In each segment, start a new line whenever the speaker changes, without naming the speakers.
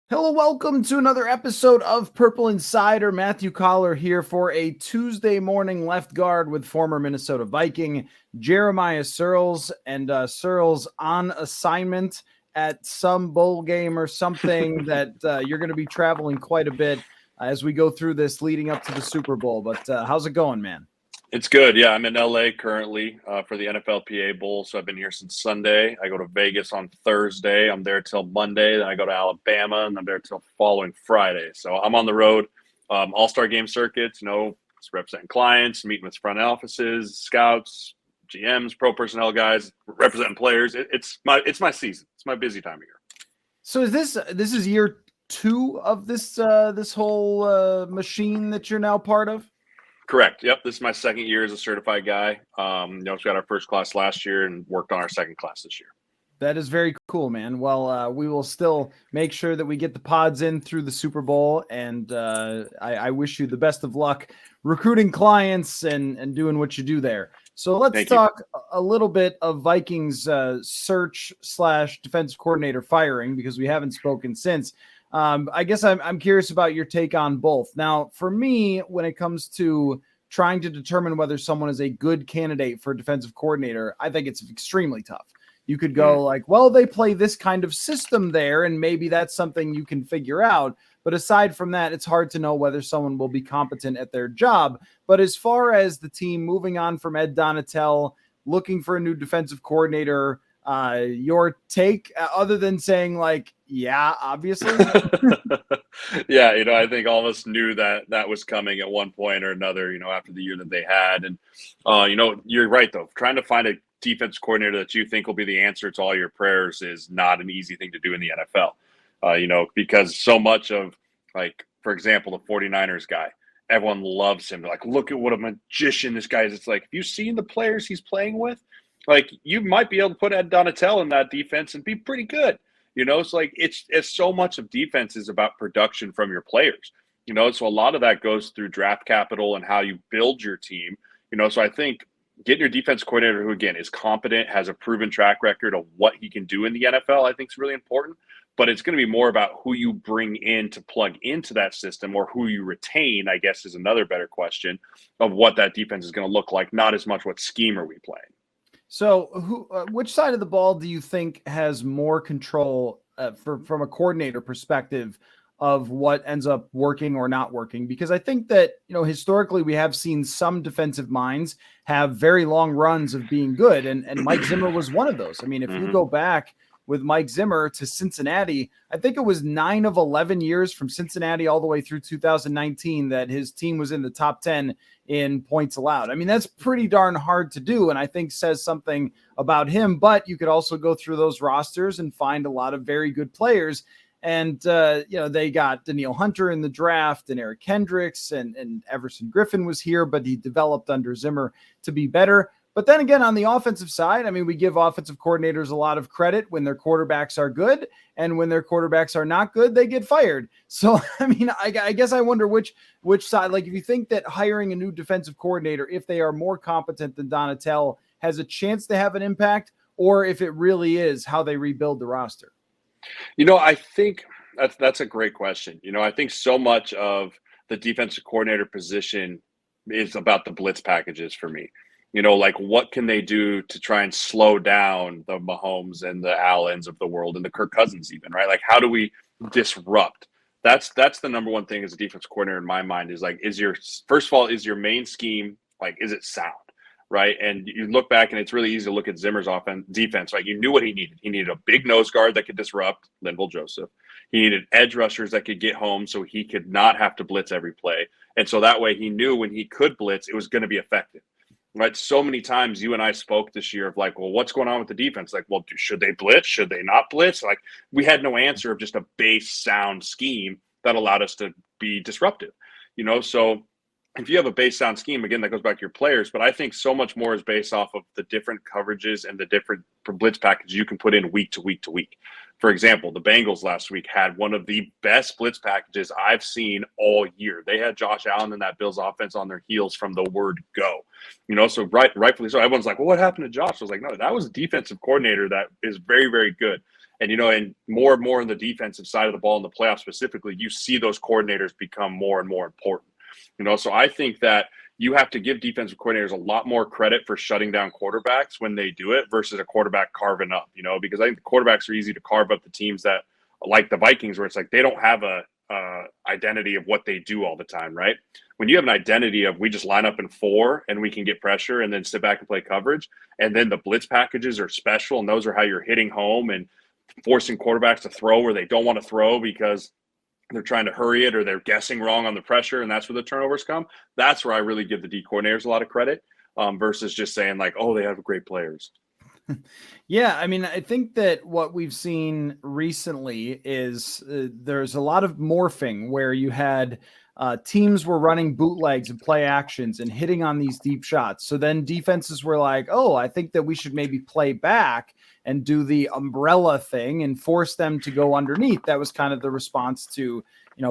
Hello, welcome to another episode of Purple Insider. Matthew Coller here for a Tuesday morning left guard with former Minnesota Viking Jeremiah Sirles, and Searles on assignment at some bowl game or something that you're going to be traveling quite a bit as we go through this leading up to the Super Bowl. But how's it going, man?
It's good. Yeah, I'm in LA currently for the NFLPA Bowl. So I've been here since Sunday. I go to Vegas on Thursday. I'm there till Monday. Then I go to Alabama, and I'm there till following Friday. So I'm on the road, all-star game circuits, it's representing clients, meeting with front offices, scouts, GMs, pro personnel guys, representing players. It's my season. It's my busy time of year.
So this is year two of this whole machine that you're now part of?
Correct. Yep. This is my second year as a certified guy. We got our first class last year and worked on our second class this year.
That is very cool, man. Well, we will still make sure that we get the pods in through the Super Bowl, and I wish you the best of luck recruiting clients and doing what you do there. So let's talk a little bit of Vikings search/defensive coordinator firing, because we haven't spoken since. I guess I'm curious about your take on both. Now, for me, when it comes to trying to determine whether someone is a good candidate for a defensive coordinator, I think it's extremely tough. You could go like, well, they play this kind of system there, and maybe that's something you can figure out. But aside from that, it's hard to know whether someone will be competent at their job. But as far as the team moving on from Ed Donatel, looking for a new defensive coordinator, your take, other than saying like, yeah, obviously.
Yeah, I think all of us knew that was coming at one point or another, after the year that they had. And, you're right, though. Trying to find a defense coordinator that you think will be the answer to all your prayers is not an easy thing to do in the NFL, because so much of, like, for example, the 49ers guy, everyone loves him. They're like, look at what a magician this guy is. It's like, have you seen the players he's playing with? Like, you might be able to put Ed Donatel in that defense and be pretty good. It's like it's so much of defense is about production from your players. So a lot of that goes through draft capital and how you build your team. So I think getting your defense coordinator who, again, is competent, has a proven track record of what he can do in the NFL, I think is really important. But it's going to be more about who you bring in to plug into that system, or who you retain, I guess, is another better question of what that defense is going to look like, not as much what scheme are we playing.
So which side of the ball do you think has more control from a coordinator perspective of what ends up working or not working? Because I think that, historically we have seen some defensive minds have very long runs of being good. And Mike Zimmer was one of those. I mean, if you go back with Mike Zimmer to Cincinnati, I think it was 9 of 11 years from Cincinnati all the way through 2019 that his team was in the top 10 in points allowed. I mean, that's pretty darn hard to do, and I think says something about him. But you could also go through those rosters and find a lot of very good players. And, they got Danielle Hunter in the draft, and Eric Kendricks, and Everson Griffin was here, but he developed under Zimmer to be better. But then again, on the offensive side, I mean, we give offensive coordinators a lot of credit when their quarterbacks are good, and when their quarterbacks are not good, they get fired. So, I mean, I guess I wonder which side, like if you think that hiring a new defensive coordinator, if they are more competent than Donatel, has a chance to have an impact, or if it really is how they rebuild the roster.
I think that's a great question. I think so much of the defensive coordinator position is about the blitz packages for me. Like what can they do to try and slow down the Mahomes and the Allens of the world, and the Kirk Cousins even, right? Like, how do we disrupt? That's the number one thing as a defense coordinator in my mind is like, is your main scheme, like, is it sound, right? And you look back and it's really easy to look at Zimmer's defense. Like, you knew what he needed. He needed a big nose guard that could disrupt Linval Joseph. He needed edge rushers that could get home so he could not have to blitz every play. And so that way he knew when he could blitz, it was going to be effective. Right. So many times you and I spoke this year of like, well, what's going on with the defense? Like, well, should they blitz? Should they not blitz? Like, we had no answer of just a base sound scheme that allowed us to be disruptive, So if you have a base sound scheme, again, that goes back to your players. But I think so much more is based off of the different coverages and the different blitz packages you can put in week to week to week. For example, the Bengals last week had one of the best blitz packages I've seen all year. They had Josh Allen and that Bills offense on their heels from the word go. So rightfully so. Everyone's like, well, what happened to Josh? I was like, no, that was a defensive coordinator that is very, very good And, and more in the defensive side of the ball in the playoffs specifically, you see those coordinators become more and more important. So I think that you have to give defensive coordinators a lot more credit for shutting down quarterbacks when they do it versus a quarterback carving up, because I think the quarterbacks are easy to carve up the teams that, like the Vikings, where it's like they don't have a identity of what they do all the time, right? When you have an identity of we just line up in 4 and we can get pressure and then sit back and play coverage, and then the blitz packages are special, and those are how you're hitting home and forcing quarterbacks to throw where they don't want to throw because they're trying to hurry it or they're guessing wrong on the pressure, and that's where the turnovers come. That's where I really give the D coordinators a lot of credit versus just saying like, oh, they have great players.
Yeah, I mean, I think that what we've seen recently is there's a lot of morphing where you had teams were running bootlegs and play actions and hitting on these deep shots. So then defenses were like, oh, I think that we should maybe play back and do the umbrella thing and force them to go underneath. That was kind of the response to,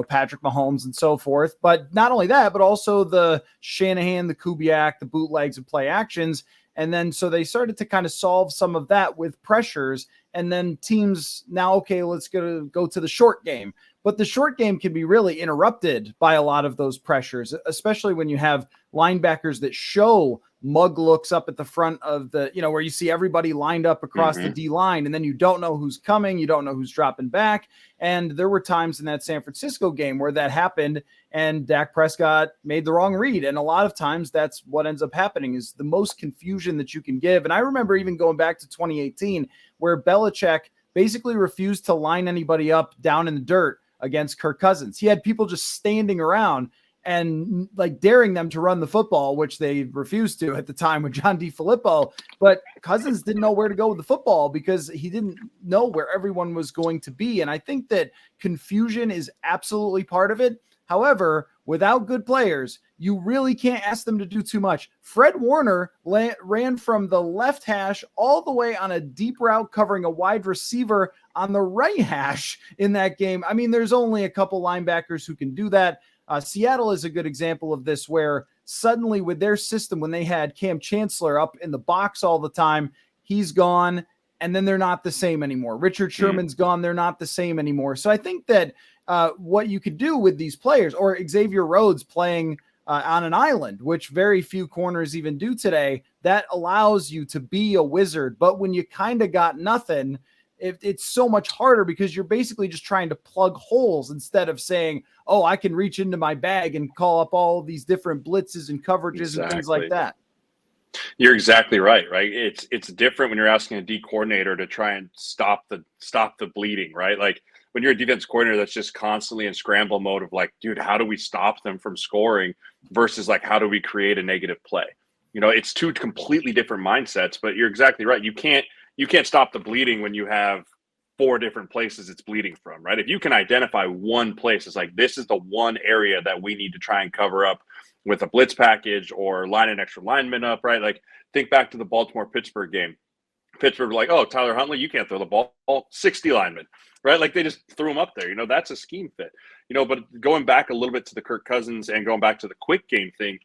Patrick Mahomes and so forth. But not only that, but also the Shanahan, the Kubiak, the bootlegs and play actions. And then so they started to kind of solve some of that with pressures. And then teams now, okay, let's go to the short game. But the short game can be really interrupted by a lot of those pressures, especially when you have linebackers that show mug looks up at the front of the, where you see everybody lined up across the D line, and then you don't know who's coming. You don't know who's dropping back. And there were times in that San Francisco game where that happened and Dak Prescott made the wrong read. And a lot of times that's what ends up happening is the most confusion that you can give. And I remember even going back to 2018 where Belichick basically refused to line anybody up down in the dirt against Kirk Cousins. He had people just standing around and like daring them to run the football, which they refused to at the time with John DeFilippo. But Cousins didn't know where to go with the football because he didn't know where everyone was going to be. And I think that confusion is absolutely part of it. However, without good players, you really can't ask them to do too much. Fred Warner ran from the left hash all the way on a deep route covering a wide receiver on the right hash in that game. I mean, there's only a couple linebackers who can do that. Seattle is a good example of this, where suddenly with their system, when they had Cam Chancellor up in the box all the time, he's gone, and then they're not the same anymore. Richard Sherman's gone. They're not the same anymore. So I think that what you could do with these players, or Xavier Rhodes playing on an island, which very few corners even do today, that allows you to be a wizard. But when you kind of got nothing, it's so much harder because you're basically just trying to plug holes instead of saying, oh, I can reach into my bag and call up all these different blitzes and coverages and things like that.
You're exactly right. It's different when you're asking a D coordinator to try and stop the bleeding, right? Like when you're a defense coordinator that's just constantly in scramble mode of like, dude, how do we stop them from scoring versus like, how do we create a negative play? It's two completely different mindsets, but you're exactly right. You can't stop the bleeding when you have 4 different places it's bleeding from, right? If you can identify one place, it's like, this is the one area that we need to try and cover up with a blitz package or line an extra lineman up, right? Like think back to the Baltimore-Pittsburgh game. Pittsburgh was like, oh, Tyler Huntley, you can't throw the ball. 60 linemen, right? Like they just threw him up there. That's a scheme fit. But going back a little bit to the Kirk Cousins and going back to the quick game thing,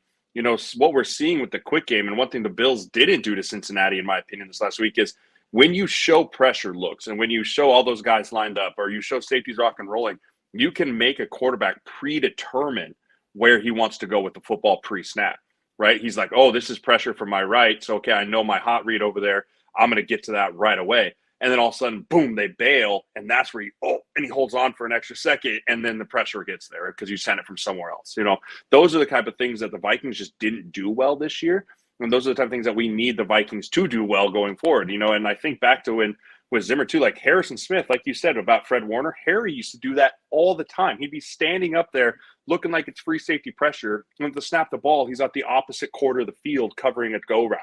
what we're seeing with the quick game, and one thing the Bills didn't do to Cincinnati, in my opinion, this last week is when you show pressure looks and when you show all those guys lined up or you show safeties rock and rolling, you can make a quarterback predetermine where he wants to go with the football pre-snap, right? He's like, oh, this is pressure from my right. So, okay, I know my hot read over there. I'm going to get to that right away. And then all of a sudden, boom, they bail. And that's where he holds on for an extra second. And then the pressure gets there because you sent it from somewhere else. Those are the type of things that the Vikings just didn't do well this year. And those are the type of things that we need the Vikings to do well going forward, and I think back to when with Zimmer too, like Harrison Smith, like you said about Fred Warner, Harry used to do that all the time. He'd be standing up there looking like it's free safety pressure. And to snap the ball, he's at the opposite quarter of the field covering a go route.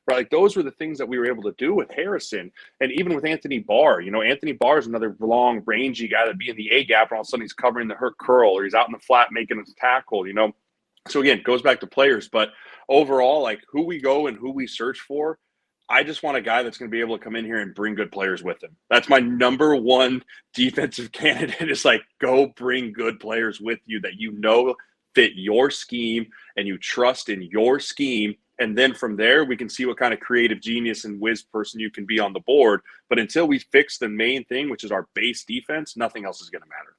Right? Like those were the things that we were able to do with Harrison. And even with Anthony Barr, Anthony Barr is another long, rangy guy that'd be in the A gap, and all of a sudden he's covering the hurt curl or he's out in the flat making a tackle, So again, it goes back to players, but overall, like who we go and who we search for, I just want a guy that's going to be able to come in here and bring good players with him. That's my number one defensive candidate is like, go bring good players with you that fit your scheme and you trust in your scheme And then from there, we can see what kind of creative genius and whiz person you can be on the board. But until we fix the main thing, which is our base defense, nothing else is going to matter.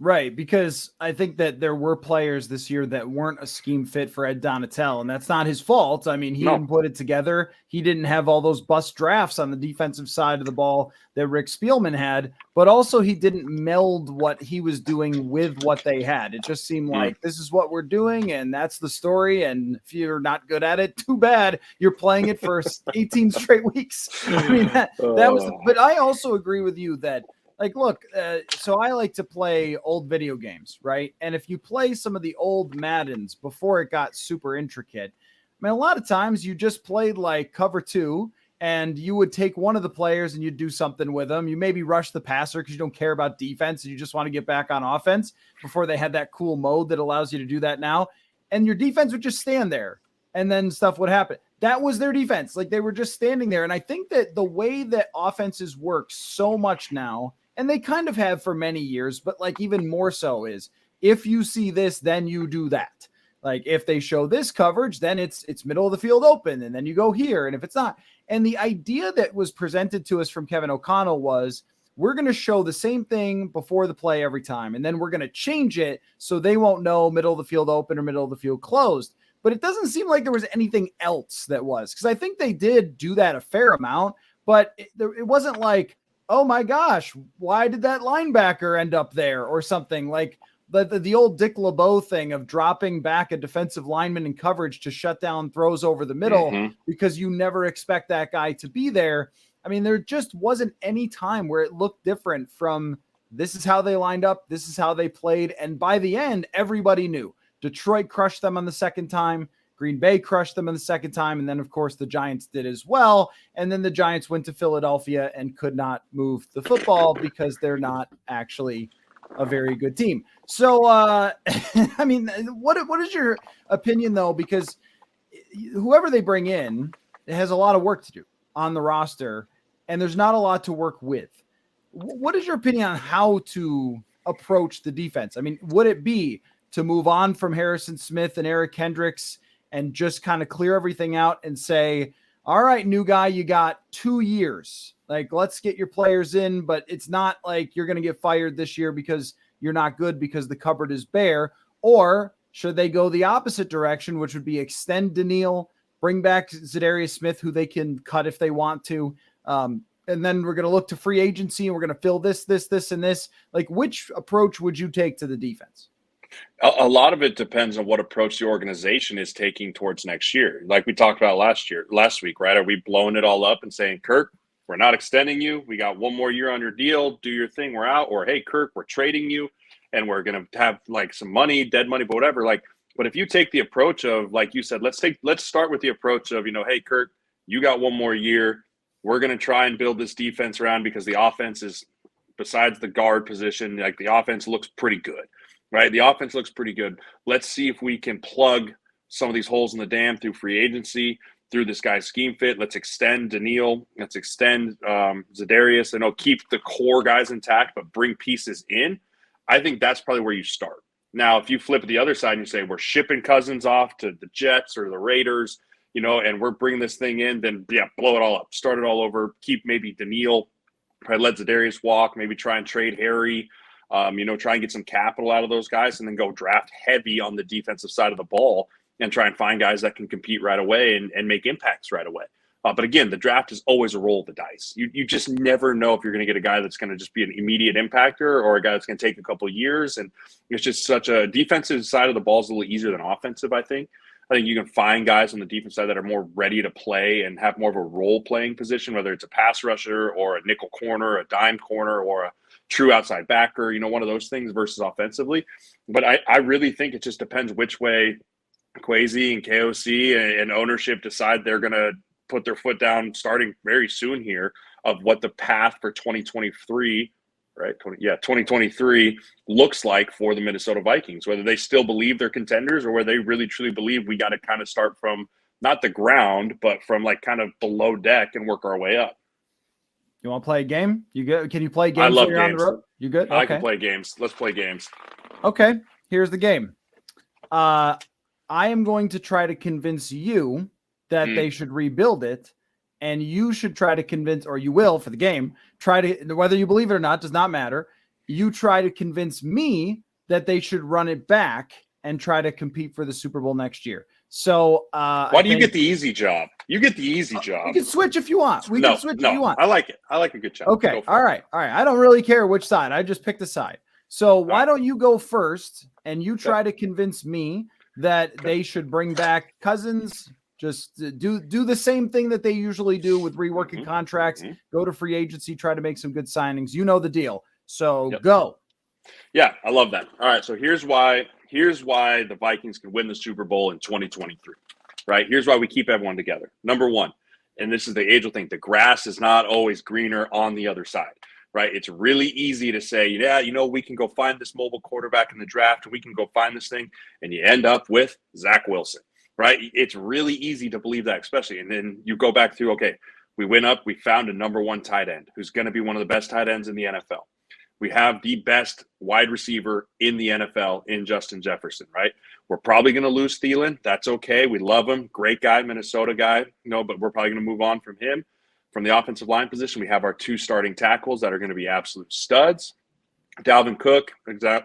Right, because I think that there were players this year that weren't a scheme fit for Ed Donatel, and that's not his fault. I mean, he didn't put it together. He didn't have all those bust drafts on the defensive side of the ball that Rick Spielman had, but also he didn't meld what he was doing with what they had. It just seemed like this is what we're doing, and that's the story, and if you're not good at it, too bad. You're playing it for 18 straight weeks. I mean, that was – but I also agree with you that – like, look, so I like to play old video games, right? And if you play some of the old Maddens before it got super intricate, I mean, a lot of times you just played like cover two and you would take one of the players and you'd do something with them. You maybe rush the passer because you don't care about defense and you just want to get back on offense before they had that cool mode that allows you to do that now. And your defense would just stand there and then stuff would happen. That was their defense. Like, they were just standing there. And I think that the way that offenses work so much now, and they kind of have for many years, but like even more so, is if you see this, then you do that. Like, if they show this coverage, then it's middle of the field open, and then you go here. And if it's not, and the idea that was presented to us from Kevin O'Connell was, we're going to show the same thing before the play every time, and then we're going to change it so they won't know middle of the field open or middle of the field closed. But it doesn't seem like there was anything else that was, because I think they did do that a fair amount, but it wasn't like, oh my gosh, why did that linebacker end up there or something? Like the old Dick LeBeau thing of dropping back a defensive lineman in coverage to shut down throws over the middle because you never expect that guy to be there. I mean, there just wasn't any time where it looked different from this is how they lined up, this is how they played. And by the end, everybody knew. Detroit crushed them on the second time. Green Bay crushed them in the second time. And then, of course, the Giants did as well. And then the Giants went to Philadelphia and could not move the football because they're not actually a very good team. So, I mean, what is your opinion, though? Because whoever they bring in has a lot of work to do on the roster, and there's not a lot to work with. What is your opinion on how to approach the defense? I mean, would it be to move on from Harrison Smith and Eric Kendricks and just kind of clear everything out and say, all right, new guy, you got 2 years. Like, let's get your players in, but it's not like you're going to get fired this year because you're not good because the cupboard is bare. Or should they go the opposite direction, which would be extend Daniil, bring back Zadarius Smith, who they can cut if they want to. And then we're going to look to free agency and we're going to fill this, and this. Like, which approach would you take to the defense?
A lot of it depends on what approach the organization is taking towards next year. Like we talked about last week, right? Are we blowing it all up and saying, Kirk, we're not extending you. We got 1 more year on your deal. Do your thing. We're out. Or, hey, Kirk, we're trading you and we're going to have like some money, dead money, but whatever. Like, but if you take the approach of, like you said, let's start with the approach of, hey, Kirk, you got 1 more year. We're going to try and build this defense around because the offense is, besides the guard position, like the offense looks pretty good. Right, the offense looks pretty good. Let's see if we can plug some of these holes in the dam through free agency, through this guy's scheme fit. Let's extend Daniil. Let's extend Zadarius. And keep the core guys intact, but bring pieces in. I think that's probably where you start. Now, if you flip it the other side and you say we're shipping Cousins off to the Jets or the Raiders, and we're bringing this thing in, then blow it all up, start it all over. Keep maybe Daniil, probably let Zadarius walk. Maybe try and trade Harry. Try and get some capital out of those guys and then go draft heavy on the defensive side of the ball and try and find guys that can compete right away and make impacts right away. But again, the draft is always a roll of the dice. You just never know if you're going to get a guy that's going to just be an immediate impactor or a guy that's going to take a couple of years. And it's just such a defensive side of the ball is a little easier than offensive, I think. I think you can find guys on the defense side that are more ready to play and have more of a role-playing position, whether it's a pass rusher or a nickel corner, a dime corner, or a true outside backer, one of those things versus offensively. But I really think it just depends which way Kwesi and KOC and ownership decide they're going to put their foot down starting very soon here of what the path for 2023 right? 2023 looks like for the Minnesota Vikings, whether they still believe they're contenders or whether they really truly believe we got to kind of start from not the ground, but from like kind of below deck and work our way up.
You want to play a game? You good? Can you play games?
I love
while you're
games.
On the road? You good?
I can play games. Let's play games.
Okay. Here's the game. I am going to try to convince you that they should rebuild it. And you should try to convince, or you will for the game, try to, whether you believe it or not, does not matter. You try to convince me that they should run it back and try to compete for the Super Bowl next year. So
why do you get the easy job? You get the easy job.
You can switch if you want. We can switch if you want.
I like it. I like a good job.
Okay. All right. I don't really care which side. I just picked a side. So why don't you go first and you try to convince me that they should bring back Cousins, just do the same thing that they usually do with reworking contracts, go to free agency, try to make some good signings. You know the deal. So go.
Yeah, I love that. All right. So here's why the Vikings can win the Super Bowl in 2023, right? Here's why we keep everyone together. Number one, and this is the age-old thing, the grass is not always greener on the other side, right? It's really easy to say, yeah, we can go find this mobile quarterback in the draft, and we can go find this thing, and you end up with Zach Wilson, right? It's really easy to believe that, especially. And then you go back through, okay, we went up, we found a number one tight end who's going to be one of the best tight ends in the NFL. We have the best wide receiver in the NFL in Justin Jefferson, right? We're probably going to lose Thielen. That's okay. We love him. Great guy, Minnesota guy. But we're probably going to move on from him. From the offensive line position, we have our two starting tackles that are going to be absolute studs. Dalvin Cook,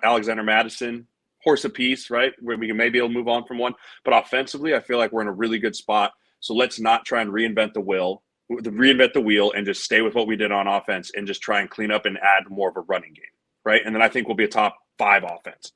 Alexander Mattison, horse apiece, right? Where we can maybe able to move on from one. But offensively, I feel like we're in a really good spot. So let's not try and reinvent the wheel and just stay with what we did on offense and just try and clean up and add more of a running game, right? And then I think we'll be a top 5 offense.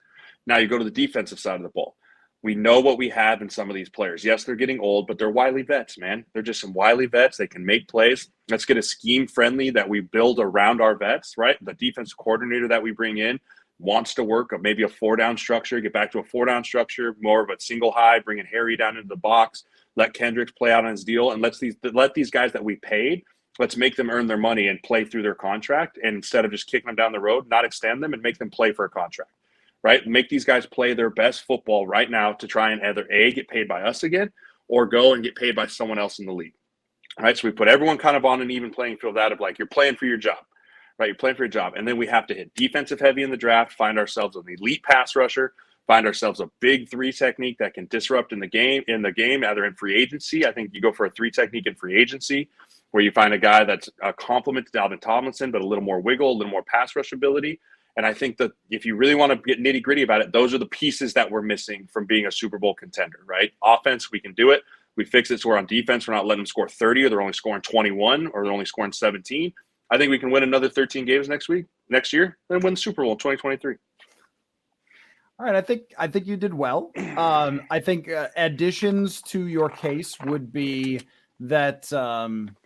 Now you go to the defensive side of the ball. We know what we have in some of these players. Yes, they're getting old, but they're wily vets, man. They're just some wily vets. They can make plays. Let's get a scheme friendly that we build around our vets, right? The defensive coordinator that we bring in wants to work maybe a 4-down structure, get back to a 4-down structure, more of a single high, bringing Harry down into the box, let Kendricks play out on his deal, and let these guys that we paid, let's make them earn their money and play through their contract, and instead of just kicking them down the road, not extend them and make them play for a contract, right? Make these guys play their best football right now to try and either A, get paid by us again, or go and get paid by someone else in the league, all right? So we put everyone kind of on an even playing field out of like, you're playing for your job. Right, you're playing for your job. And then we have to hit defensive heavy in the draft, find ourselves an elite pass rusher, find ourselves a big 3 technique that can disrupt in the game, either in free agency. I think you go for a 3 technique in free agency, where you find a guy that's a complement to Dalvin Tomlinson, but a little more wiggle, a little more pass rush ability. And I think that if you really want to get nitty gritty about it, those are the pieces that we're missing from being a Super Bowl contender, right? Offense, we can do it. We fix it so we're on defense. We're not letting them score 30, or they're only scoring 21, or they're only scoring 17. I think we can win another 13 games next year, and win the Super Bowl in 2023.
All right, I think you did well. I think additions to your case would be that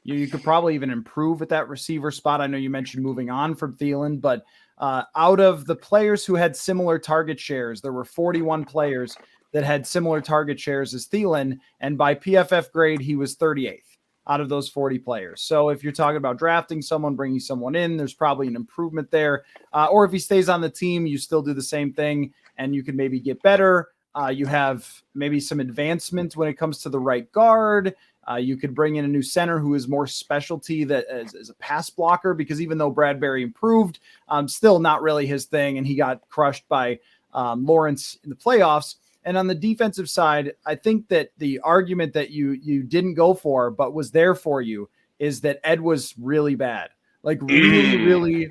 you could probably even improve at that receiver spot. I know you mentioned moving on from Thielen, but out of the players who had similar target shares, there were 41 players that had similar target shares as Thielen, and by PFF grade, he was 38th. Out of those 40 players. So if you're talking about drafting someone, bringing someone in, there's probably an improvement there. Or if he stays on the team, you still do the same thing and you can maybe get better. You have maybe some advancement when it comes to the right guard. You could bring in a new center who is more specialty that as a pass blocker, because even though Bradbury improved, still not really his thing. And he got crushed by Lawrence in the playoffs. And on the defensive side, I think that the argument that you didn't go for, but was there for you, is that Ed was really bad. Like really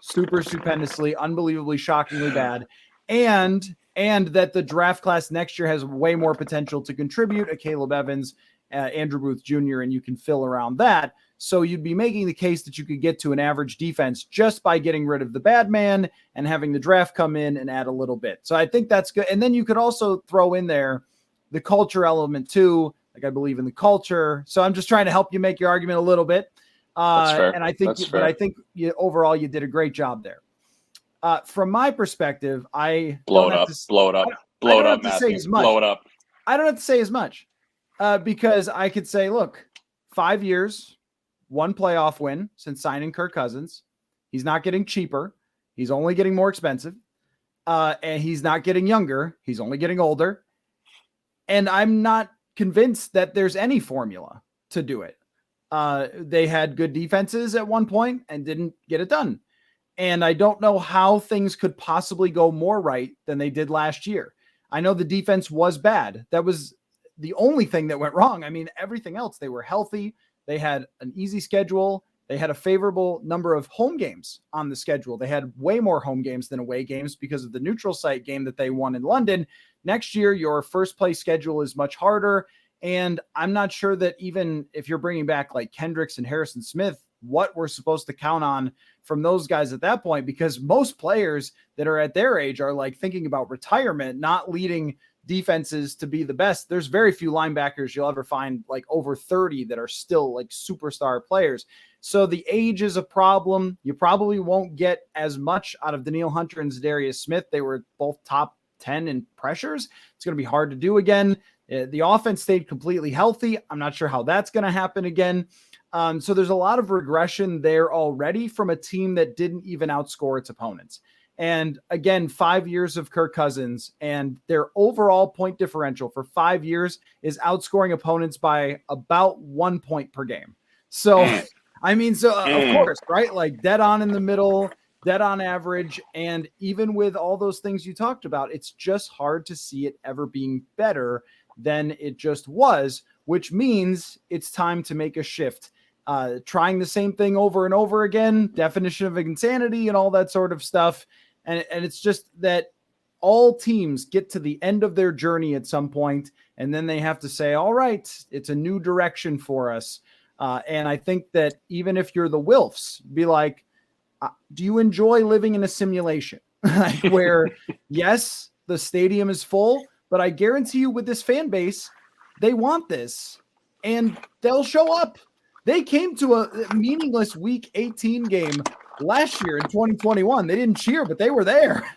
super stupendously, unbelievably, shockingly bad. And that the draft class next year has way more potential to contribute, a Caleb Evans, Andrew Booth Jr., and you can fill around that. So you'd be making the case that you could get to an average defense just by getting rid of the bad man and having the draft come in and add a little bit. So I think that's good. And then you could also throw in there the culture element too. Like, I believe in the culture. So I'm just trying to help you make your argument a little bit.
That's fair.
And I think, overall you did a great job there. From my perspective, I
blow it up, Matthew. Blow it up.
I don't have to say as much because I could say, look, 5 years, 1 playoff win since signing Kirk Cousins. He's not getting cheaper. He's only getting more expensive. And he's not getting younger. He's only getting older. And I'm not convinced that there's any formula to do it. They had good defenses at one point and didn't get it done. And I don't know how things could possibly go more right than they did last year. I know the defense was bad. That was the only thing that went wrong. I mean, everything else, they were healthy. They had an easy schedule. They had a favorable number of home games on the schedule. They had way more home games than away games because of the neutral site game that they won in London. Next year, your first place schedule is much harder. And I'm not sure that even if you're bringing back like Kendricks and Harrison Smith, what we're supposed to count on from those guys at that point, because most players that are at their age are like thinking about retirement, not leading defenses to be the best. There's very few linebackers you'll ever find like over 30 that are still like superstar players. So the age is a problem. You probably won't get as much out of Danielle Hunter and Zadarius Smith. They were both top 10 in pressures. It's going to be hard to do again. The offense stayed completely healthy. I'm not sure how that's going to happen again. So there's a lot of regression there already from a team that didn't even outscore its opponents. And again, 5 years of Kirk Cousins and their overall point differential for 5 years is outscoring opponents by about 1 point per game. So, I mean, so of course, right? Like dead on in the middle, dead on average. And even with all those things you talked about, it's just hard to see it ever being better than it just was, which means it's time to make a shift. Trying the same thing over and over again, definition of insanity and all that sort of stuff. And it's just that all teams get to the end of their journey at some point, and then they have to say, all right, it's a new direction for us. And I think that even if you're the Wilfs, be like, do you enjoy living in a simulation? Like where, yes, the stadium is full, but I guarantee you with this fan base, they want this and they'll show up. They came to a meaningless week 18 game last year in 2021. They didn't cheer, but they were there.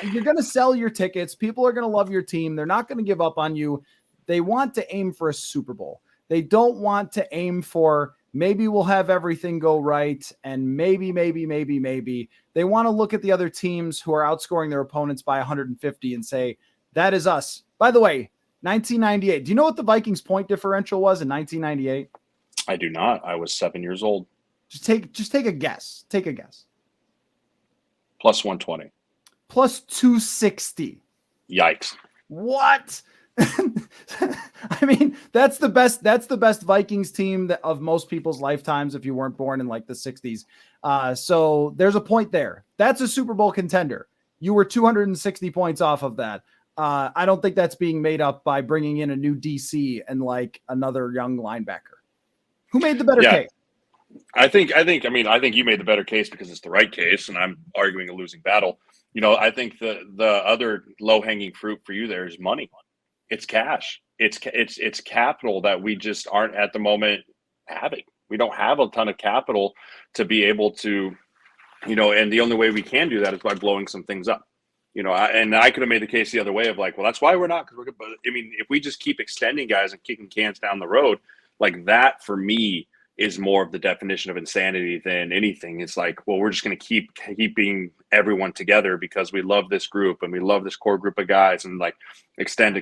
You're going to sell your tickets. People are going to love your team. They're not going to give up on you. They want to aim for a Super Bowl. They don't want to aim for maybe we'll have everything go right. And maybe. They want to look at the other teams who are outscoring their opponents by 150 and say, that is us. By the way, 1998. Do you know what the Vikings point differential was in 1998?
I do not. I was 7 years old.
Just take a guess. Take a guess.
Plus 120.
Plus 260.
Yikes.
What? I mean, that's the best Vikings team of most people's lifetimes if you weren't born in like the 60s. So there's a point there. That's a Super Bowl contender. You were 260 points off of that. I don't think that's being made up by bringing in a new DC and like another young linebacker. Who made the better case?
I think you made the better case because it's the right case, and I'm arguing a losing battle. You know, I think the other low-hanging fruit for you there is money. It's cash. It's capital that we just aren't at the moment having. We don't have a ton of capital to be able to, you know, and the only way we can do that is by blowing some things up. You know, and I could have made the case the other way of like, well, that's why we're not. Because we're good. But I mean, if we just keep extending guys and kicking cans down the road, like that for me is more of the definition of insanity than anything. It's like, well, we're just going to keep keeping everyone together because we love this group and we love this core group of guys and like extend.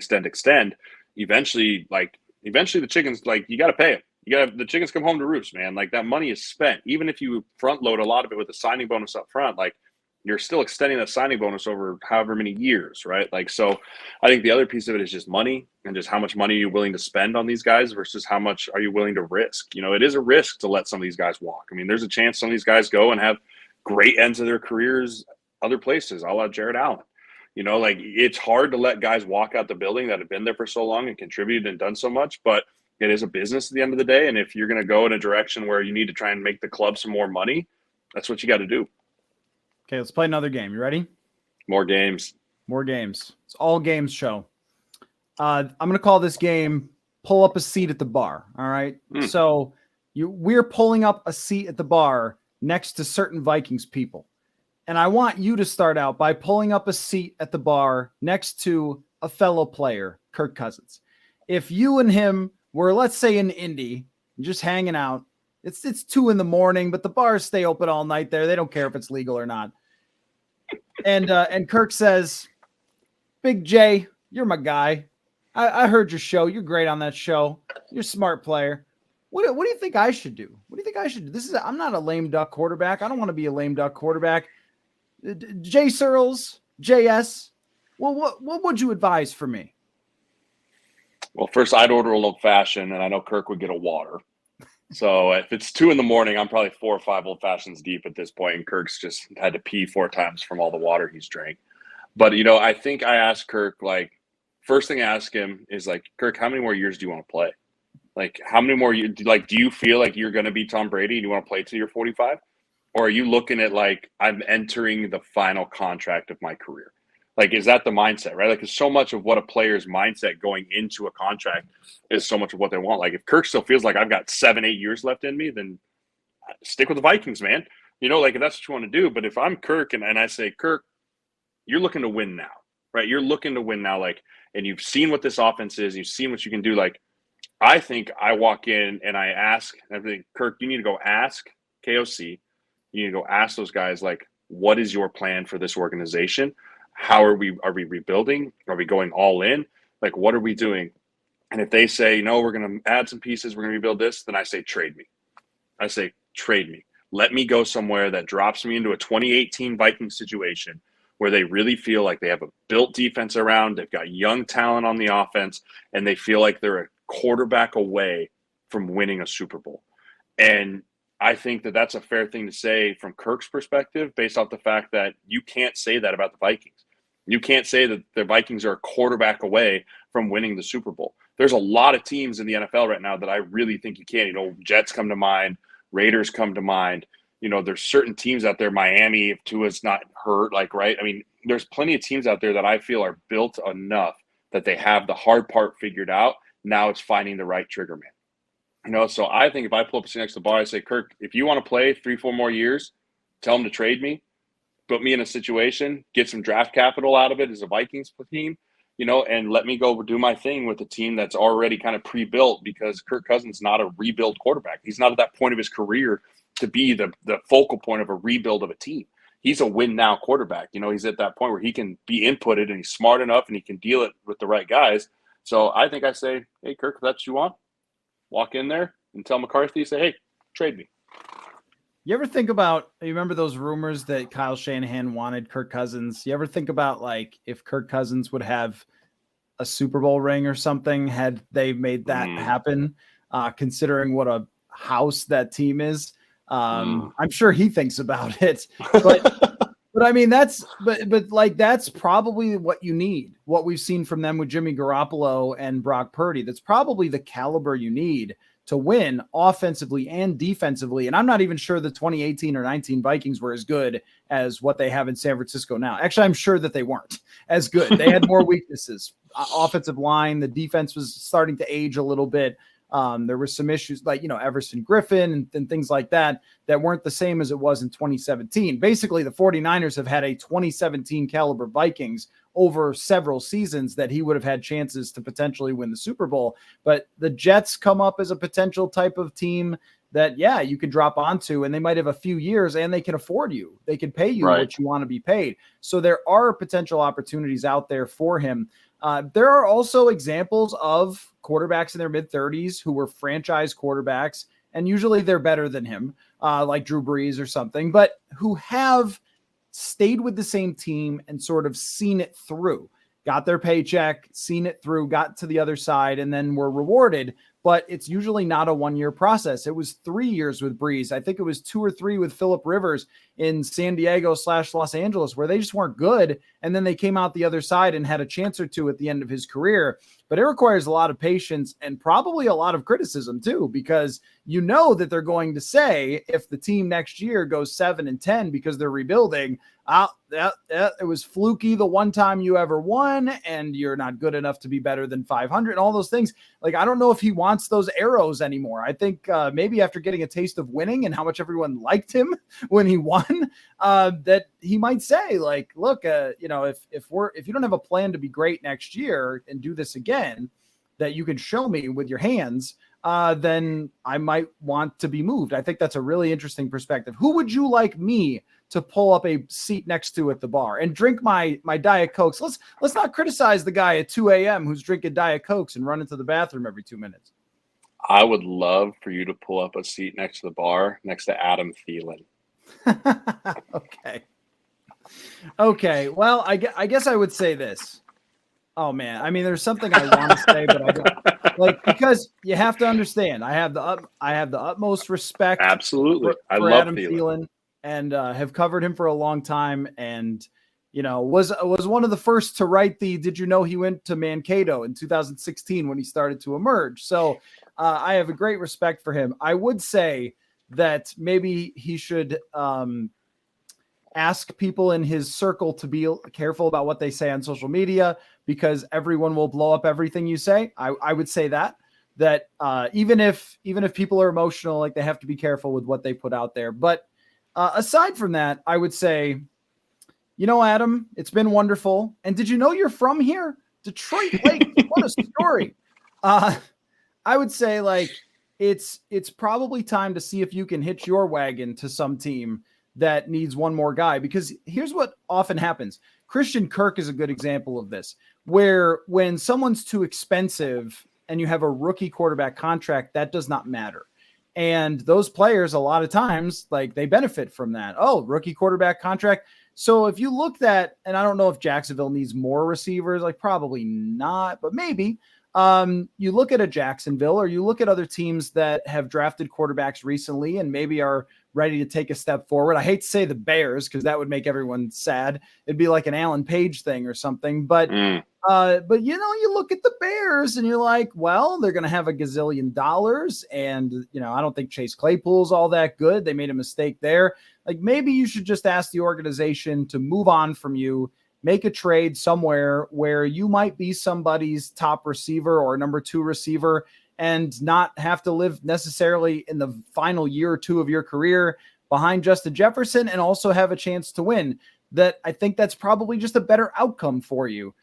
Eventually the chickens, like you got to pay them. The chickens come home to roost, man. Like that money is spent. Even if you front load a lot of it with a signing bonus up front, like you're still extending that signing bonus over however many years, right? Like, so I think the other piece of it is just money and just how much money are you willing to spend on these guys versus how much are you willing to risk? You know, it is a risk to let some of these guys walk. I mean, there's a chance some of these guys go and have great ends of their careers other places, a la Jared Allen. You know, like it's hard to let guys walk out the building that have been there for so long and contributed and done so much, but it is a business at the end of the day. And if you're going to go in a direction where you need to try and make the club some more money, that's what you got to do.
Okay, let's play another game. You ready?
More games.
It's all games show. I'm going to call this game Pull Up a Seat at the Bar. All right. So we're pulling up a seat at the bar next to certain Vikings people. And I want you to start out by pulling up a seat at the bar next to a fellow player, Kirk Cousins. If you and him were, let's say, in Indy, just hanging out, it's 2 a.m, but the bars stay open all night there. They don't care if it's legal or not. And Kirk says, Big J, you're my guy. I heard your show. You're great on that show. You're a smart player. What do you think I should do? What do you think I should do? I'm not a lame duck quarterback. I don't want to be a lame duck quarterback. J Searles, JS. Well, what would you advise for me?
Well, first I'd order an old fashioned, and I know Kirk would get a water. So if it's 2 a.m, I'm probably 4 or 5 old fashions deep at this point, and Kirk's just had to pee 4 times from all the water he's drank. But I think I asked Kirk, like, first thing I ask him is like, Kirk, how many more years do you want to play? Like, how many more years? Like, do you feel like you're going to be Tom Brady and you want to play till you're 45? Or are you looking at like, I'm entering the final contract of my career? Like, is that the mindset, right? Like, so much of what a player's mindset going into a contract is so much of what they want. Like, if Kirk still feels like I've got 7, 8 years left in me, then stick with the Vikings, man. Like, if that's what you want to do. But if I'm Kirk and I say, Kirk, you're looking to win now, right? You're looking to win now, like, and you've seen what this offense is, you've seen what you can do. Like, I think I walk in and I ask, I think, Kirk, you need to go ask KOC, you need to go ask those guys, like, what is your plan for this organization? How are we rebuilding? Are we going all in? Like, what are we doing? And if they say, no, we're going to add some pieces, we're going to rebuild this, then I say, trade me. I say, trade me. Let me go somewhere that drops me into a 2018 Vikings situation where they really feel like they have a built defense around, they've got young talent on the offense, and they feel like they're a quarterback away from winning a Super Bowl. And I think that that's a fair thing to say from Kirk's perspective, based off the fact that you can't say that about the Vikings. You can't say that the Vikings are a quarterback away from winning the Super Bowl. There's a lot of teams in the NFL right now that I really think you can. Jets come to mind, Raiders come to mind. There's certain teams out there, Miami, if Tua's not hurt, like, right? I mean, there's plenty of teams out there that I feel are built enough that they have the hard part figured out. Now it's finding the right trigger man. So I think if I pull up a seat next to the bar, I say, Kirk, if you want to play 3, 4 more years, tell them to trade me, put me in a situation, get some draft capital out of it as a Vikings team, and let me go do my thing with a team that's already kind of pre-built, because Kirk Cousins is not a rebuild quarterback. He's not at that point of his career to be the focal point of a rebuild of a team. He's a win-now quarterback. He's at that point where he can be inputted and he's smart enough and he can deal it with the right guys. So I think I say, hey, Kirk, if that's what you want, walk in there and tell McCarthy, say, hey, trade me.
You ever think about, you remember those rumors that Kyle Shanahan wanted Kirk Cousins? You ever think about, like, if Kirk Cousins would have a Super Bowl ring or something had they made that happen, considering what a house that team is? I'm sure he thinks about it, but I mean, that's probably what you need. What we've seen from them with Jimmy Garoppolo and Brock Purdy, that's probably the caliber you need to win offensively and defensively. And I'm not even sure the 2018 or 19 Vikings were as good as what they have in San Francisco now. Actually, I'm sure that they weren't as good. They had more weaknesses. Offensive line, the defense was starting to age a little bit. There were some issues like, Everson Griffin and things like that weren't the same as it was in 2017. Basically, the 49ers have had a 2017 caliber Vikings over several seasons that he would have had chances to potentially win the Super Bowl. But the Jets come up as a potential type of team that, you could drop onto, and they might have a few years and they can afford you. They can pay you what you want to be paid. So there are potential opportunities out there for him. There are also examples of quarterbacks in their mid-30s who were franchise quarterbacks, and usually they're better than him, like Drew Brees or something, but who have stayed with the same team and sort of seen it through, got their paycheck, seen it through, got to the other side, and then were rewarded. But it's usually not a 1-year process. It was 3 years with Brees. I think it was 2 or 3 with Phillip Rivers in San Diego / Los Angeles, where they just weren't good. And then they came out the other side and had a chance or two at the end of his career. But it requires a lot of patience and probably a lot of criticism too, because that they're going to say, if the team next year goes 7-10 because they're rebuilding, it was fluky the one time you ever won, and you're not good enough to be better than 500 and all those things. Like, I don't know if he wants those arrows anymore. I think maybe after getting a taste of winning and how much everyone liked him when he won, that he might say, like, look, if you don't have a plan to be great next year and do this again, that you can show me with your hands, then I might want to be moved. I think that's a really interesting perspective. Who would you like me to pull up a seat next to at the bar and drink my Diet Cokes? Let's not criticize the guy at 2 a.m. who's drinking Diet Cokes and running to the bathroom every 2 minutes.
I would love for you to pull up a seat next to the bar next to Adam Thielen.
Okay. Well, I guess I would say this. Oh man, I mean, there's something I want to say, but I don't because you have to understand. I have the utmost respect
Absolutely. I
for
love
Adam
Thielen.
Thielen, and have covered him for a long time, and was one of the first to write the "Did you know he went to Mankato in 2016 when he started to emerge?" So I have a great respect for him. I would say that maybe he should ask people in his circle to be careful about what they say on social media, because everyone will blow up everything you say. I would say that even if people are emotional, like, they have to be careful with what they put out there. But aside from that, I would say, Adam, it's been wonderful. And did you know you're from here? Detroit Lake. What a story. I would say, like, it's probably time to see if you can hitch your wagon to some team that needs one more guy, because here's what often happens. Christian Kirk is a good example of this, where when someone's too expensive and you have a rookie quarterback contract, that does not matter. And those players, a lot of times, like, they benefit from that. Oh, rookie quarterback contract. So if you looked at, and I don't know if Jacksonville needs more receivers, like, probably not, but maybe. You look at a Jacksonville, or you look at other teams that have drafted quarterbacks recently and maybe are ready to take a step forward. I hate to say the Bears, because that would make everyone sad. It'd be like an Alan Page thing or something. But you look at the Bears and you're like, well, they're going to have a gazillion dollars, and I don't think Chase Claypool's all that good. They made a mistake there. Like, maybe you should just ask the organization to move on from you. Make a trade somewhere where you might be somebody's top receiver or number 2 receiver, and not have to live necessarily in the final year or 2 of your career behind Justin Jefferson, and also have a chance to win. That I think that's probably just a better outcome for you,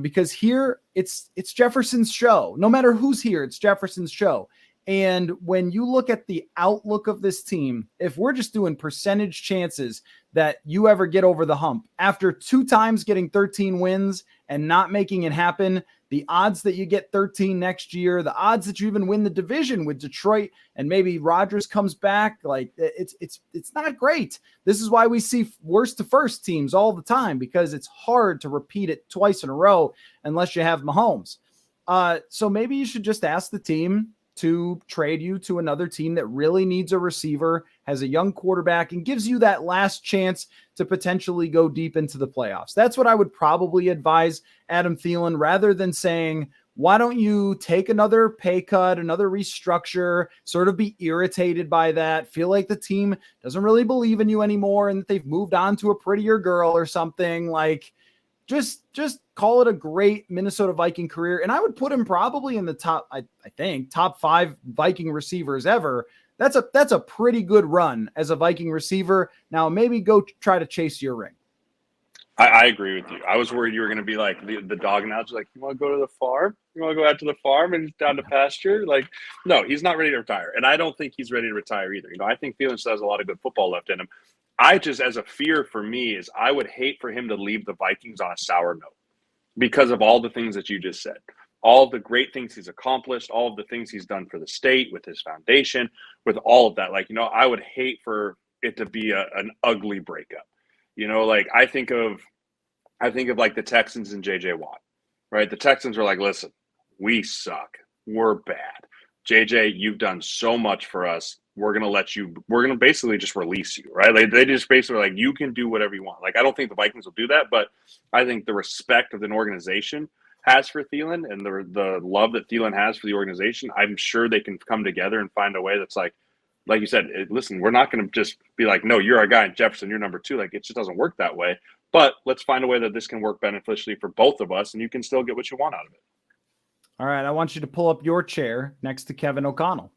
because here it's Jefferson's show. No matter who's here, it's Jefferson's show. And when you look at the outlook of this team, if we're just doing percentage chances that you ever get over the hump after 2 times getting 13 wins and not making it happen, the odds that you get 13 next year, the odds that you even win the division with Detroit and maybe Rodgers comes back, like, it's not great. This is why we see worst to first teams all the time, because it's hard to repeat it twice in a row unless you have Mahomes. So maybe you should just ask the team to trade you to another team that really needs a receiver, has a young quarterback, and gives you that last chance to potentially go deep into the playoffs. That's what I would probably advise Adam Thielen, rather than saying, why don't you take another pay cut, another restructure, sort of be irritated by that, feel like the team doesn't really believe in you anymore and that they've moved on to a prettier girl or something. Like, just call it a great Minnesota Viking career. And I would put him probably in the top, I think, top 5 Viking receivers ever. That's a pretty good run as a Viking receiver. Now maybe go try to chase your ring.
I agree with you. I was worried you were going to be like the dog analogy, like, you want to go to the farm? You want to go out to the farm and down to pasture? Like, no, he's not ready to retire. And I don't think he's ready to retire either. I think Thielen still has a lot of good football left in him. I just, as a fear for me, is I would hate for him to leave the Vikings on a sour note because of all the things that you just said, all the great things he's accomplished, all of the things he's done for the state with his foundation, with all of that. Like, I would hate for it to be an ugly breakup. Like, I think of like the Texans and JJ Watt, right? The Texans were like, listen, we suck. We're bad. JJ, you've done so much for us. We're going to basically just release you, right? They just basically like, you can do whatever you want. Like, I don't think the Vikings will do that, but I think the respect of an organization has for Thielen and the love that Thielen has for the organization, I'm sure they can come together and find a way that's like you said, listen, we're not going to just be like, no, you're our guy and Jefferson, you're number 2. Like, it just doesn't work that way. But let's find a way that this can work beneficially for both of us, and you can still get what you want out of it.
All right, I want you to pull up your chair next to Kevin O'Connell.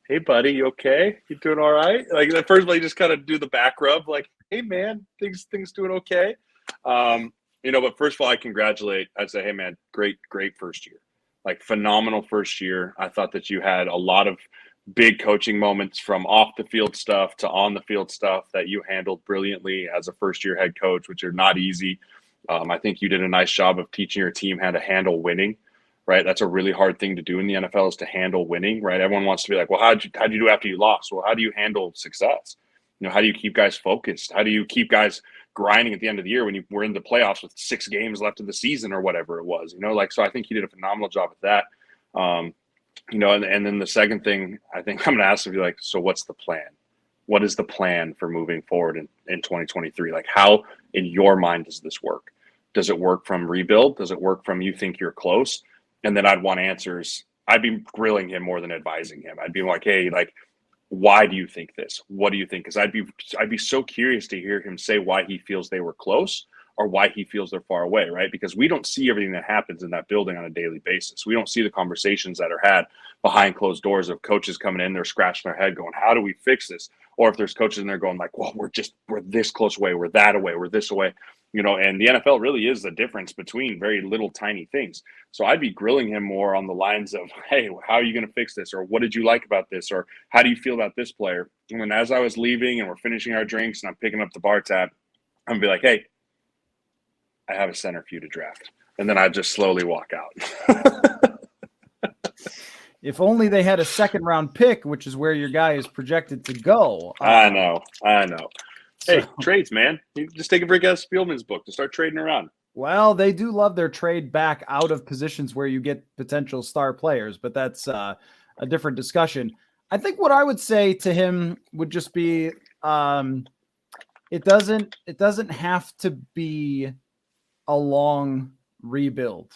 Hey, buddy, you okay? You doing all right? Like, at first, you just kind of do the back rub, like, hey, man, things doing okay. But first of all, I congratulate. I'd say, hey, man, great first year. Like, phenomenal first year. I thought that you had a lot of big coaching moments, from off the field stuff to on the field stuff, that you handled brilliantly as a first year head coach, which are not easy. I think you did a nice job of teaching your team how to handle winning, right? That's a really hard thing to do in the NFL, is to handle winning, right? Everyone wants to be like, well, how'd you do after you lost? Well, how do you handle success? How do you keep guys focused? How do you keep guys grinding at the end of the year when you were in the playoffs with 6 games left of the season or whatever it was, like, so I think he did a phenomenal job with that. And then the second thing I think I'm going to ask him, like, so what's the plan? What is the plan for moving forward in 2023? Like, how in your mind does this work? Does it work from rebuild? Does it work from you think you're close? And then I'd want answers. I'd be grilling him more than advising him. I'd be like, hey, like, why do you think this? What do you think? Because I'd be so curious to hear him say why he feels they were close or why he feels they're far away, right? Because we don't see everything that happens in that building on a daily basis. We don't see the conversations that are had behind closed doors of coaches coming in, they're scratching their head going, how do we fix this? Or if there's coaches in there going like, well, we're this close away, we're that away, we're this away, and the NFL really is the difference between very little tiny things. So I'd be grilling him more on the lines of, hey, how are you going to fix this? Or what did you like about this? Or how do you feel about this player? And then as I was leaving and we're finishing our drinks and I'm picking up the bar tab, I'm going to be like, hey, I have a center for you to draft. And then I just slowly walk out.
If only they had a 2nd round pick, which is where your guy is projected to go.
I know. Hey, trades, man. You just take a break out of Spielman's book to start trading around.
Well, they do love their trade back out of positions where you get potential star players, but that's a different discussion. I think what I would say to him would just be, it doesn't have to be a long rebuild.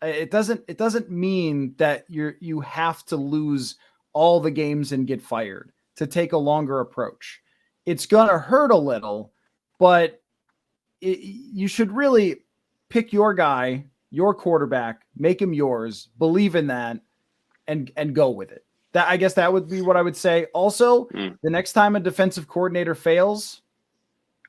It doesn't mean that you have to lose all the games and get fired to take a longer approach. It's going to hurt a little, but you should really pick your guy, your quarterback, make him yours, believe in that, and go with it. I guess that would be what I would say. Also, the next time a defensive coordinator fails,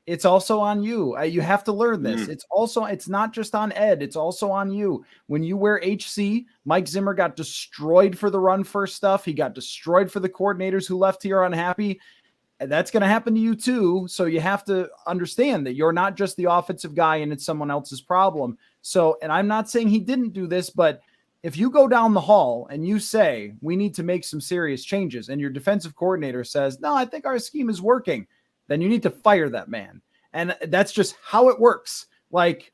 it's also on you. You have to learn this. It's not just on Ed. It's also on you. When you wear HC, Mike Zimmer got destroyed for the run first stuff. He got destroyed for the coordinators who left here unhappy. And that's going to happen to you too. So you have to understand that you're not just the offensive guy and it's someone else's problem. So, and I'm not saying he didn't do this, but if you go down the hall and you say, we need to make some serious changes, and your defensive coordinator says, no, I think our scheme is working, then you need to fire that man. And that's just how it works. Like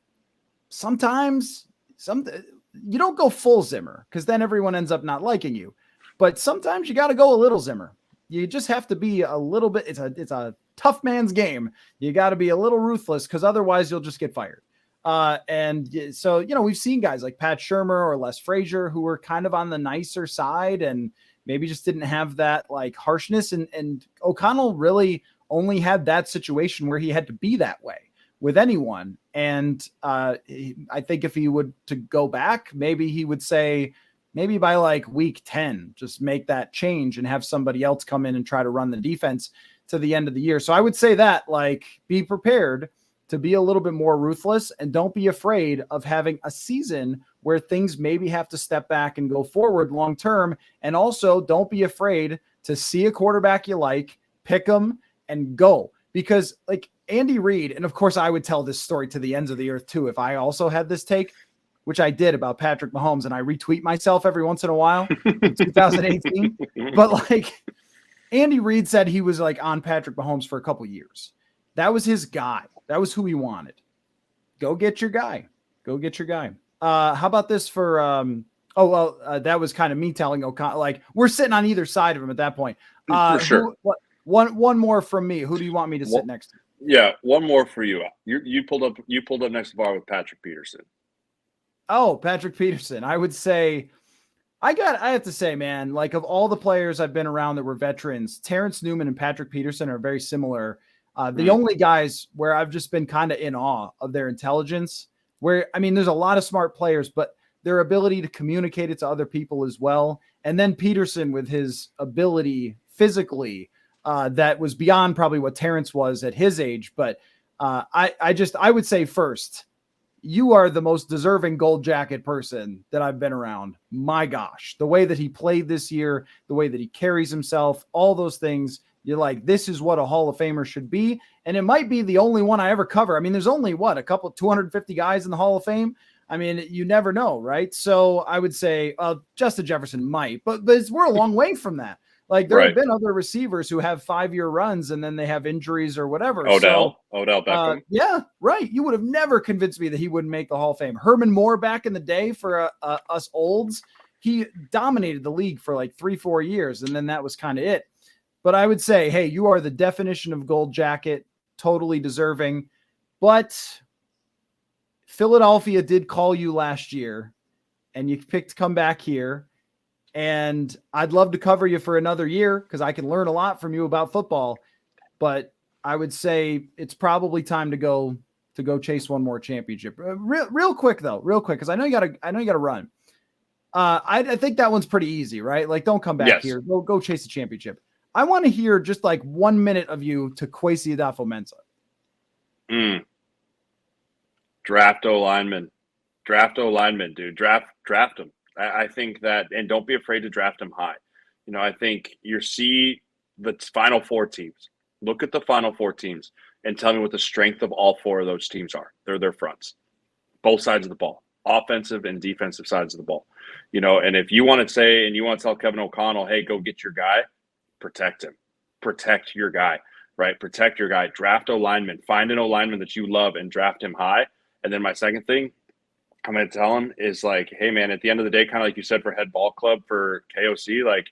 sometimes you don't go full Zimmer because then everyone ends up not liking you. But sometimes you got to go a little Zimmer. You just have to be a little bit. It's a tough man's game. You got to be a little ruthless because otherwise you'll just get fired. And so, we've seen guys like Pat Shurmur or Les Frazier who were kind of on the nicer side and maybe just didn't have that like harshness. And O'Connell really only had that situation where he had to be that way with anyone. And I think if he would to go back, maybe he would say, maybe by like week 10, just make that change and have somebody else come in and try to run the defense to the end of the year. So I would say that, like, be prepared to be a little bit more ruthless and don't be afraid of having a season where things maybe have to step back and go forward long-term. And also don't be afraid to see a quarterback you like, pick them and go, because like Andy Reid, and of course I would tell this story to the ends of the earth too, if I also had this take, which I did about Patrick Mahomes, and I retweet myself every once in a while in 2018. But like Andy Reid said he was like on Patrick Mahomes for a couple years. That was his guy. That was who he wanted. Go get your guy. Go get your guy. How about this for that was kind of me telling O'Connell, like we're sitting on either side of him at that point.
For sure.
One more from me. Who do you want me to sit next to?
Yeah, one more for you. You pulled up next to the bar with Patrick Peterson.
Oh, Patrick Peterson. I would say I have to say, man, like of all the players I've been around that were veterans, Terrence Newman and Patrick Peterson are very similar. The only guys where I've just been kind of in awe of their intelligence, where, I mean, there's a lot of smart players, but their ability to communicate it to other people as well. And then Peterson with his ability physically, that was beyond probably what Terrence was at his age. But I would say first, you are the most deserving gold jacket person that I've been around. My gosh, the way that he played this year, the way that he carries himself, all those things, you're like, this is what a Hall of Famer should be. And it might be the only one I ever cover. I mean, there's only a couple, 250 guys in the Hall of Fame. I mean, you never know, right? So I would say Justin Jefferson might, but we're a long way from that. Like there have
Right.
been other receivers who have 5-year runs and then they have injuries or whatever.
Odell
So,
Beckham.
yeah, right. You would have never convinced me that he wouldn't make the Hall of Fame. Herman Moore back in the day for us olds, he dominated the league for like 3-4 years. And then that was kind of it. But I would say, hey, you are the definition of gold jacket, totally deserving. But Philadelphia did call you last year and you picked to come back here. And I'd love to cover you for another year because I can learn a lot from you about football. But I would say it's probably time to go chase one more championship. Real quick though, because I know you gotta run. I think that one's pretty easy, right? Like, don't come back here. Go chase a championship. I want to hear just like 1 minute of you to Kwesi Adofo-Mensah.
Draft O-lineman, dude. Draft him. I think that, and don't be afraid to draft him high. I think you see the final 4 teams. Look at the final 4 teams and tell me what the strength of all 4 of those teams are. They're their fronts, both sides of the ball, offensive and defensive sides of the ball. And if you want to say, and you want to tell Kevin O'Connell, hey, go get your guy, protect him. Protect your guy, right? Protect your guy. Draft O-lineman. Find an O-lineman that you love and draft him high. And then my second thing I'm going to tell him is like, hey, man, at the end of the day, kind of like you said for Head Ball Club for KOC, like,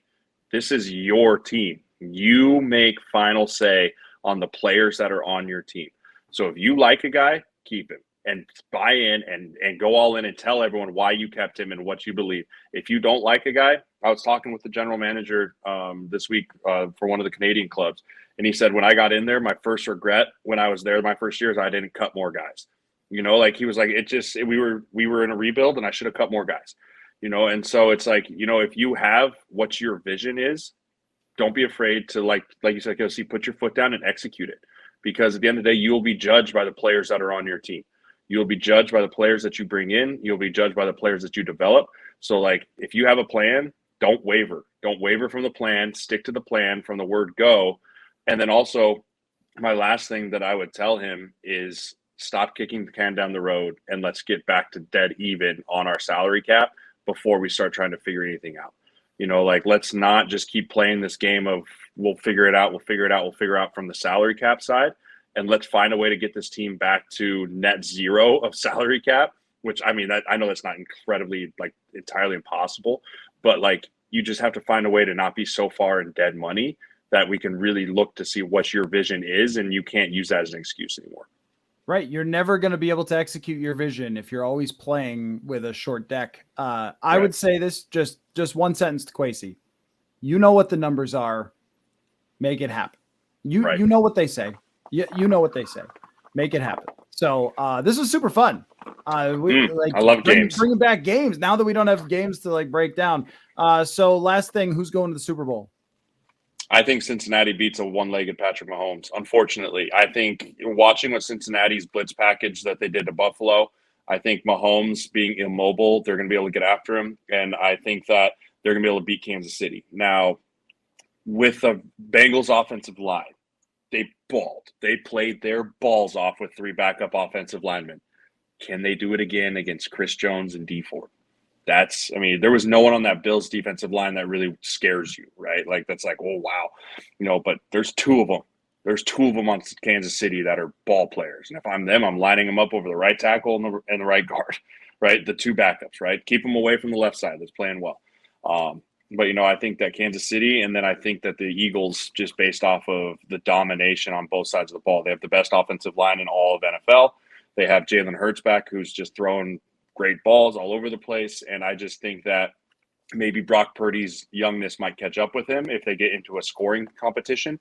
this is your team. You make final say on the players that are on your team. So if you like a guy, keep him and buy in and go all in and tell everyone why you kept him and what you believe. If you don't like a guy, I was talking with the general manager this week for one of the Canadian clubs, and he said, when I got in there, my first regret when I was there my first year is I didn't cut more guys. Like he was like, we were in a rebuild and I should have cut more guys, and so it's like, if you have what your vision is, don't be afraid to like you said, put your foot down and execute it, because at the end of the day, you will be judged by the players that are on your team. You'll be judged by the players that you bring in. You'll be judged by the players that you develop. So like, if you have a plan, don't waver from the plan, stick to the plan from the word go. And then also my last thing that I would tell him is, stop kicking the can down the road and let's get back to dead even on our salary cap before we start trying to figure anything out. Like, let's not just keep playing this game of we'll figure it out from the salary cap side, and let's find a way to get this team back to net zero of salary cap, which I mean, I know that's not incredibly like entirely impossible, but like, you just have to find a way to not be so far in dead money that we can really look to see what your vision is, and you can't use that as an excuse anymore.
Right. You're never going to be able to execute your vision if you're always playing with a short deck. I would say this, just one sentence to Kwesi. You know what the numbers are. Make it happen. You know what they say. You know what they say. Make it happen. So this is super fun. I love games. Bringing back games now that we don't have games to like break down. So last thing, who's going to the Super Bowl?
I think Cincinnati beats a one-legged Patrick Mahomes. Unfortunately, I think watching what Cincinnati's blitz package that they did to Buffalo, I think Mahomes being immobile, they're going to be able to get after him. And I think that they're going to be able to beat Kansas City. Now, with the Bengals offensive line, they balled. They played their balls off with 3 backup offensive linemen. Can they do it again against Chris Jones and Dee Ford? There was no one on that Bills defensive line that really scares you, right? Like, that's like, oh, wow. But there's 2 of them. There's 2 of them on Kansas City that are ball players. And if I'm them, I'm lining them up over the right tackle and the right guard, right? The 2 backups, right? Keep them away from the left side that's playing well. But, I think that Kansas City, and then I think that the Eagles, just based off of the domination on both sides of the ball, they have the best offensive line in all of NFL. They have Jalen Hurts back, who's just throwing great balls all over the place. And I just think that maybe Brock Purdy's youngness might catch up with him if they get into a scoring competition.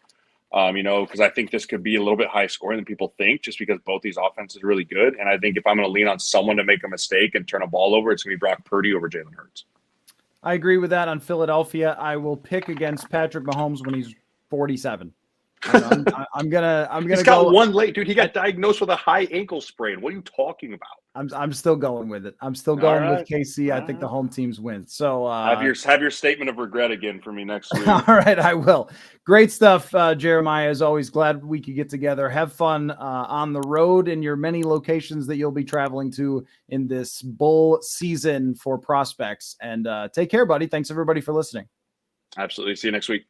Because I think this could be a little bit high scoring than people think, just because both these offenses are really good. And I think if I'm going to lean on someone to make a mistake and turn a ball over, it's going to be Brock Purdy over Jalen Hurts.
I agree with that on Philadelphia. I will pick against Patrick Mahomes when he's 47. I'm gonna. He's
got one leg, dude. He got diagnosed with a high ankle sprain. What are you talking about?
I'm still going with it. I'm still going with KC. I think the home teams win. So
have your statement of regret again for me next week.
All right, I will. Great stuff, Jeremiah. As always, glad we could get together. Have fun on the road in your many locations that you'll be traveling to in this bowl season for prospects. And take care, buddy. Thanks everybody for listening.
Absolutely. See you next week.